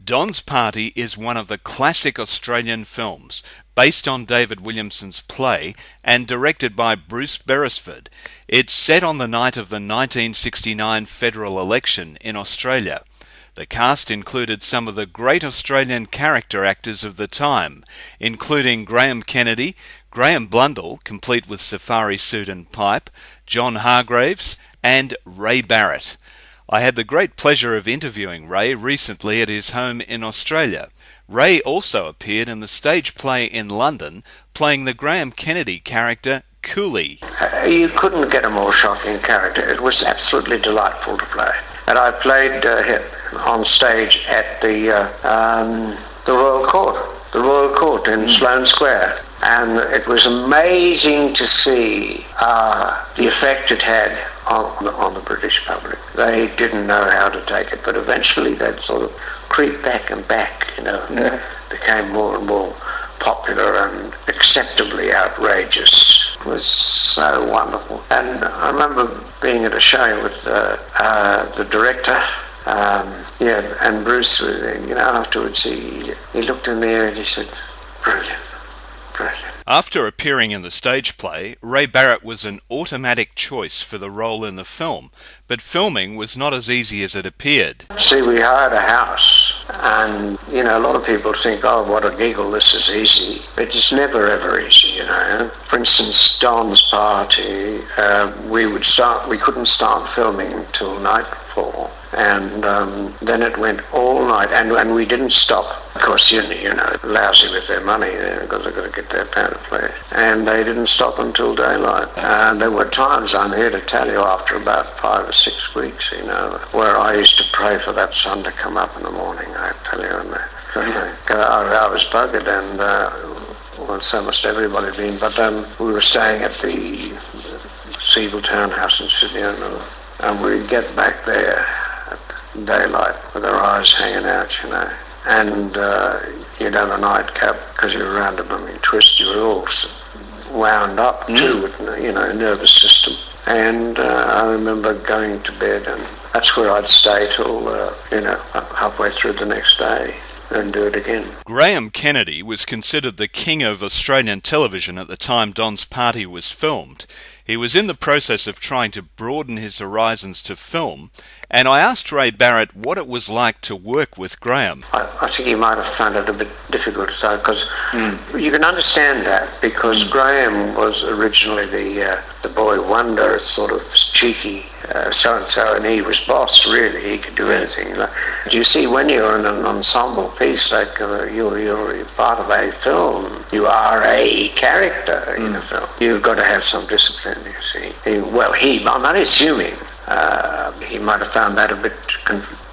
Don's Party is one of the classic Australian films, based on David Williamson's play and directed by Bruce Beresford. It's set on the night of the 1969 federal election in Australia. The cast included some of the great Australian character actors of the time, including Graham Kennedy, Graham Blundell, complete with safari suit and pipe, John Hargreaves, and Ray Barrett. I had the great pleasure of interviewing Ray recently at his home in Australia. Ray also appeared in the stage play in London, playing the Graham Kennedy character Cooley. You couldn't get a more shocking character. It was absolutely delightful to play. And I played him on stage at the Royal Court in Sloane Square. And it was amazing to see the effect it had on the British public. They didn't know how to take it, but eventually they'd sort of creep back and back, became more and more popular and acceptably outrageous. It was so wonderful. And I remember being at a show with the director, and Bruce, afterwards he looked in there and he said, brilliant. After appearing in the stage play, Ray Barrett was an automatic choice for the role in the film, but filming was not as easy as it appeared. See, we hired a house, and, a lot of people think, oh, what a giggle, this is easy. But it's never, ever easy, For instance, Don's Party, we couldn't start filming until nightfall, and then it went all night, and we didn't stop. Of course, lousy with their money, because they've got to get their pound of flesh. And they didn't stop until daylight. And there were times, I'm here to tell you, after about 5 or 6 weeks, where I used to pray for that sun to come up in the morning, I tell you. And I was buggered, and so must everybody have been. But we were staying at the Siebel Townhouse in Sydney, and we'd get back there at daylight with our eyes hanging out, and you'd have a nightcap because you were around a blooming twist. You were all wound up too with, nervous system. And I remember going to bed, and that's where I'd stay till, halfway through the next day and do it again. Graham Kennedy was considered the king of Australian television at the time Don's Party was filmed. He was in the process of trying to broaden his horizons to film, and I asked Ray Barrett what it was like to work with Graham. I think he might have found it a bit difficult, because you can understand that, because Graham was originally the boy wonder, sort of cheeky so-and-so, and he was boss, really. He could do anything. You see, when you're in an ensemble piece, like you're part of a film, you are a character in a film. You've got to have some discipline, you see. I'm not assuming, he might have found that a bit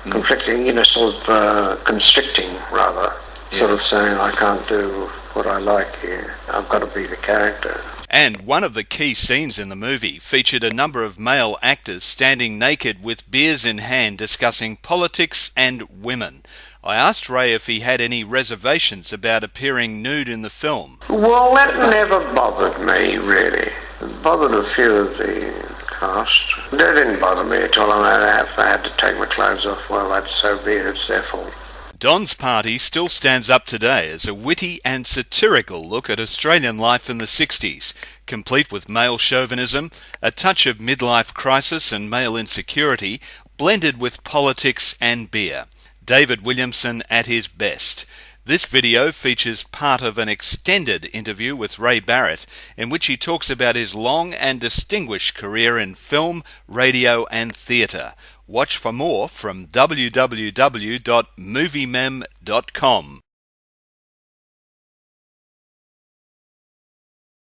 conflicting, sort of constricting, rather. Sort of saying, I can't do what I like here. I've got to be the character. And one of the key scenes in the movie featured a number of male actors standing naked with beers in hand discussing politics and women. I asked Ray if he had any reservations about appearing nude in the film. Well, that never bothered me, really. It bothered a few of the cast. That didn't bother me at all. If I had to take my clothes off, well, that's so be it. It's their fault. Don's Party still stands up today as a witty and satirical look at Australian life in the 60s, complete with male chauvinism, a touch of midlife crisis and male insecurity, blended with politics and beer. David Williamson at his best. This video features part of an extended interview with Ray Barrett, in which he talks about his long and distinguished career in film, radio and theatre. Watch for more from www.moviemem.com.